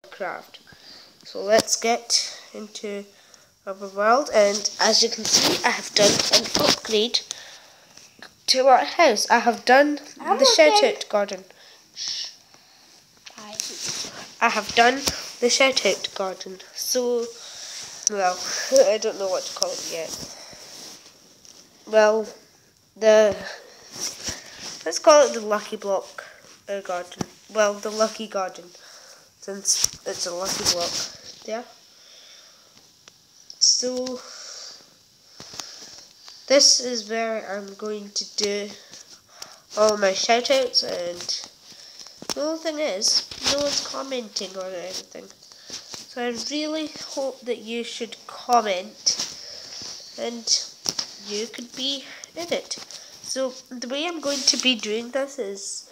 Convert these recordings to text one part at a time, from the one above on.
Worldcraft. So let's get into our world, and as you can see, I have done an upgrade to our house. I have done the shout out garden. I have done the shout out garden. So, well, I don't know what to call it yet. Well, let's call it the lucky block garden. Well, the lucky garden, since it's a lucky block. Yeah. So this is where I'm going to do all my shoutouts, and the only thing is, no one's commenting or anything. So I really hope that you should comment and you could be in it. So the way I'm going to be doing this is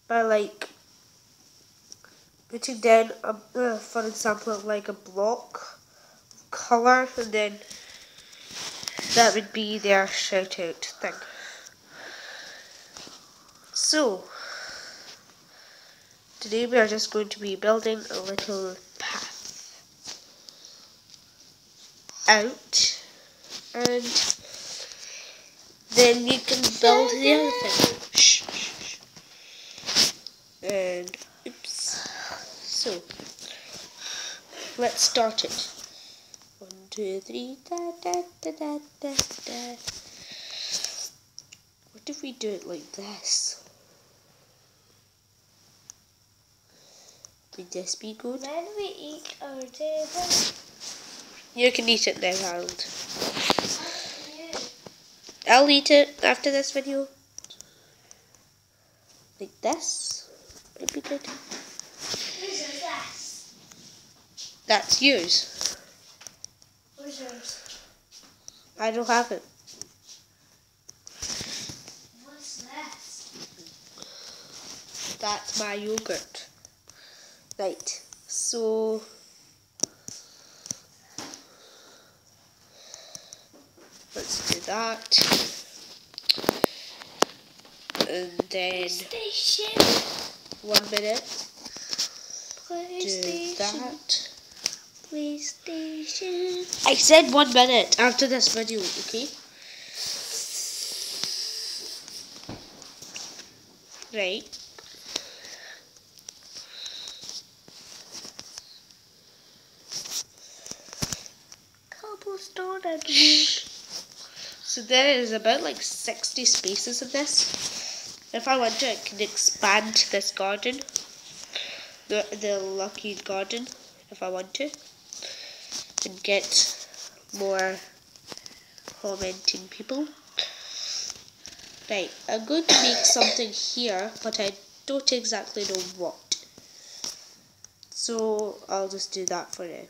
by putting down for example, like a block color, and then that would be their shout out thing. So today we are just going to be building a little path out, and then you can build the other thing. Shh, shh, shh. And oops. So let's start it. 1, 2, 3. Da, da, da, da, da, da. What if we do it like this? Would this be good? When we eat our table. You can eat it now, Harold. I'll eat it after this video. Like this. Would be good. Whose is this? That's yours. Where's yours? I don't have it. What's this? That's my yogurt. Right. So let's do that. And then PlayStation. 1 minute. Do PlayStation. that. PlayStation. I said 1 minute after this video, okay? Right. Cobblestone and wood. So there is about like 60 spaces of this. If I want to, I can expand this garden, the lucky garden, if I want to, and get more commenting people. Right, I'm going to make something here, but I don't exactly know what. So I'll just do that for now.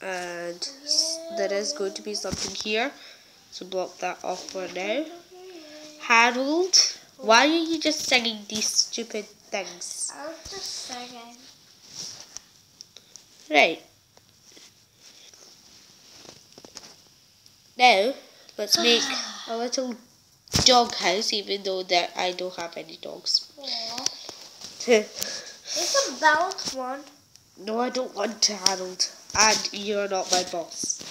And there is going to be something here, so block that off for now. Harold, why are you just singing these stupid things? I was just singing. Right. Now, let's make a little dog house, even though that I don't have any dogs. You can build one. No, I don't want to, Harold. And you're not my boss.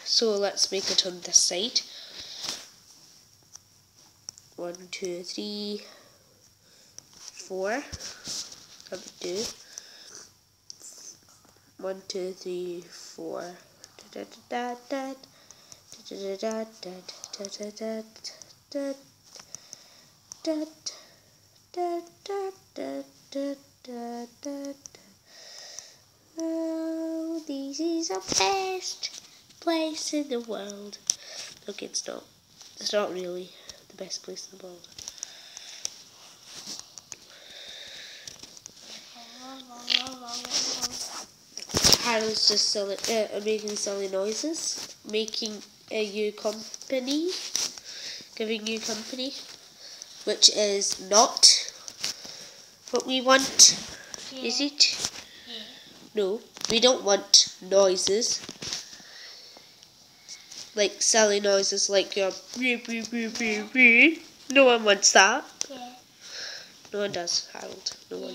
So let's make it on this side. 1, 2, 3, 4. That would do. 1, 2, 3, 4. Da da da da da da da da da da da da da da da da. Oh, this is the best place in the world. Okay, it's not. It's not really the best place in the world. Harold's just making silly noises, making you company, giving you company, which is not what we want, is it? Yeah. No, we don't want noises. Like silly noises like your no one wants that. Yeah. No one does, Harold. No one.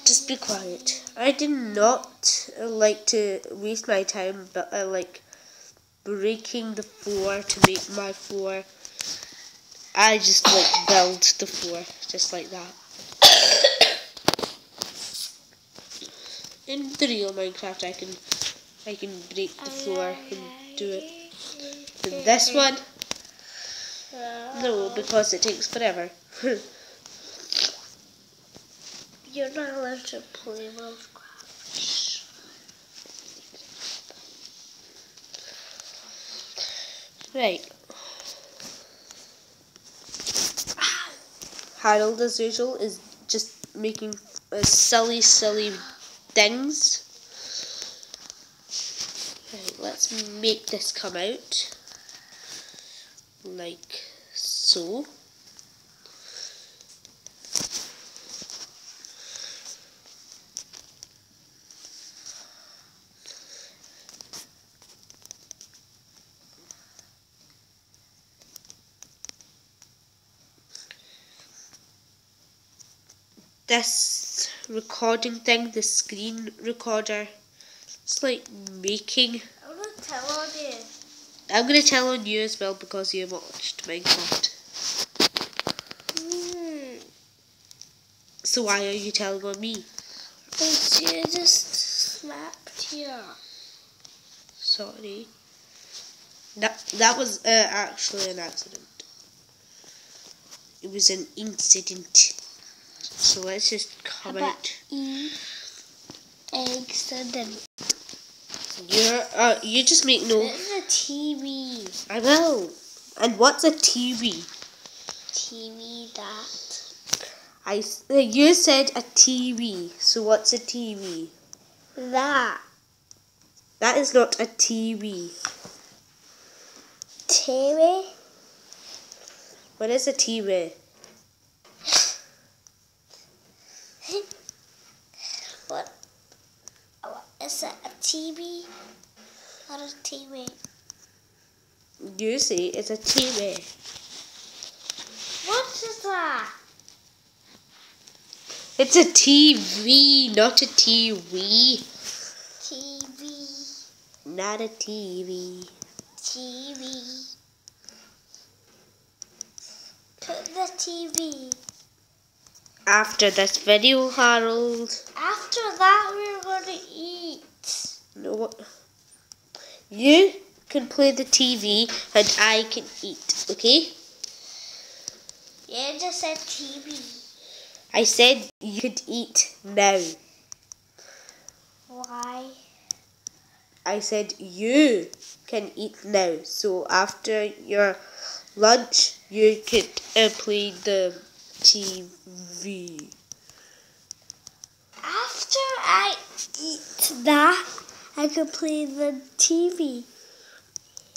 Just be quiet. I did not like to waste my time, but I like breaking the floor to make my floor. I just like build the floor just like that. In the real Minecraft, I can break the floor and do it. And this one, no, because it takes forever. You're not allowed to play Worldcraft. Right. Harold, as usual, is just making silly things. Right, let's make this come out like so. This recording thing, the screen recorder, it's like making. I'm going to tell on you. I'm going to tell on you as well because you watched Minecraft. So why are you telling on me? Because you just slapped you. Sorry. That was actually an accident. It was an incident. So let's just come out. Accident. You just make no. It's a TV. I know. And what's a TV? TV that. You said a TV. So what's a TV? That. That is not a TV. TV? What is a TV? What is it? A TV? Not a TV. You say it's a TV. What is that? It's a TV, not a TV. TV. Not a TV. TV. Put the TV. After this video, Harold. After that, we're going to eat. No. You can play the TV and I can eat, okay? You just said TV. I said you could eat now. Why? I said you can eat now. So after your lunch, you could play the TV. After I eat that, I can play the TV.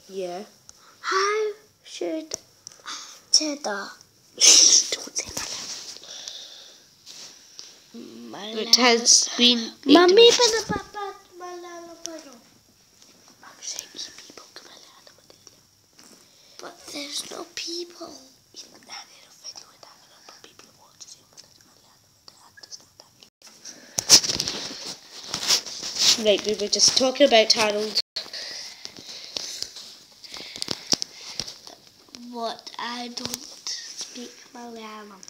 Yeah. How should I do that? Don't say My it has been. Mommy, but there's no people. Right, we were just talking about Harold. But I don't speak Malayalam.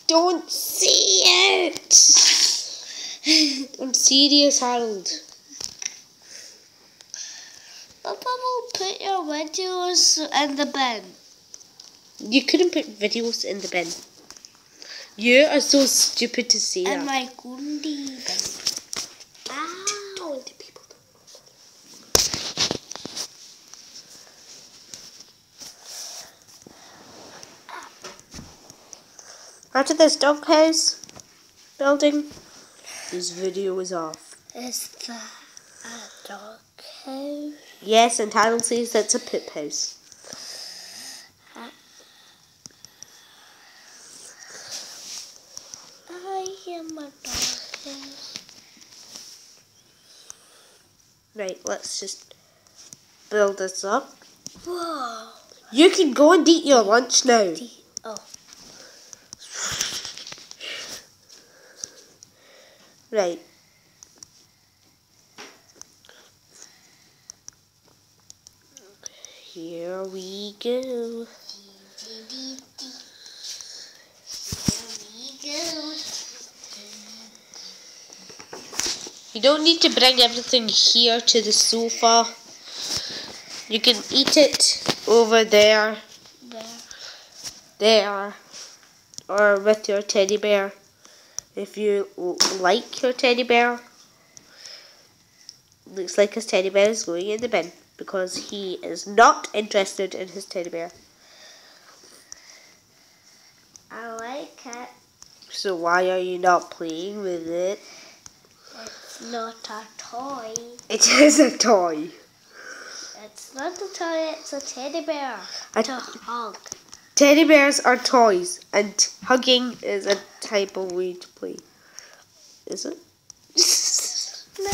Don't see it! I'm serious, Harold. Papa will put your videos in the bin. You couldn't put videos in the bin. You are so stupid to say that. In my Gundi bin. Don't the people don't know. After this doghouse building, this video is off. Is that a dog house? Yes, and Harold says that's a poop house. I am a dog house. Right, let's just build this up. Whoa. You can go and eat your lunch now. Oh. Right. Here we go. Here we go. You don't need to bring everything here to the sofa. You can eat it over there. There. Or with your teddy bear. If you like your teddy bear. Looks like his teddy bear is going in the bin because he is not interested in his teddy bear. I like it. So why are you not playing with it? It's not a toy. It is a toy. It's not a toy, it's a teddy bear. To hug. Teddy bears are toys, and hugging is a type of way to play. Is it? No.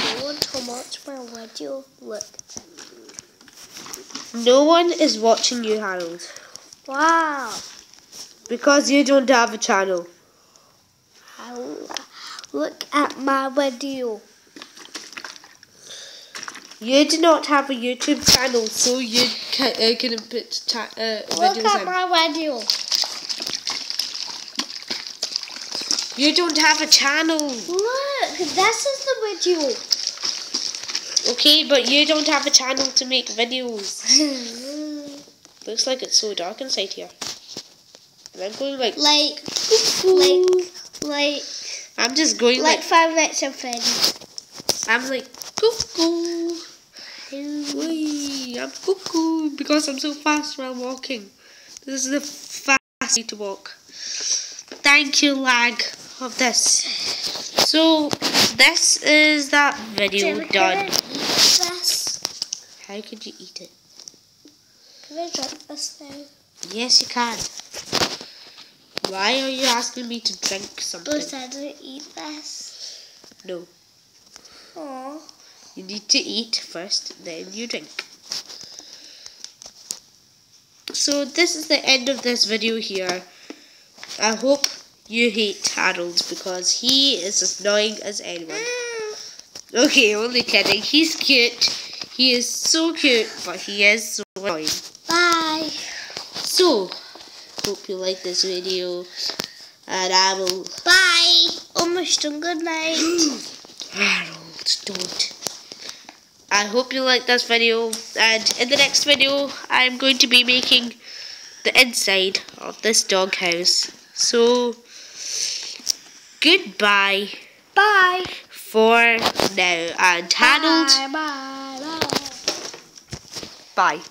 You want to watch my video? Look. No one is watching you, Harold. Wow. Because you don't have a channel. Look at my video. You do not have a YouTube channel, so you couldn't put videos Look at in. my video. You don't have a channel. Look, this is the video. Okay, but you don't have a channel to make videos. Looks like it's so dark inside here. And I'm going like... I'm just going like... 5 Nights at Freddy's. I'm like, cuckoo. Wee, I'm cuckoo because I'm so fast while walking. This is the fastest way to walk. Thank you, lag of this. So, this is that video done. How could you eat it? Can I drink this now? Yes, you can. Why are you asking me to drink something? Because I don't eat this. No. Aww. You need to eat first, then you drink. So this is the end of this video here. I hope you hate Harold because he is as annoying as anyone. Okay, only kidding. He's cute. He is so cute, but he is so annoying. Bye. So, hope you like this video. And I will... Bye. Almost done. Good night. Harold, don't. I hope you like this video, and in the next video I'm going to be making the inside of this doghouse. So goodbye. Bye. For now, and Harold. Bye. Bye.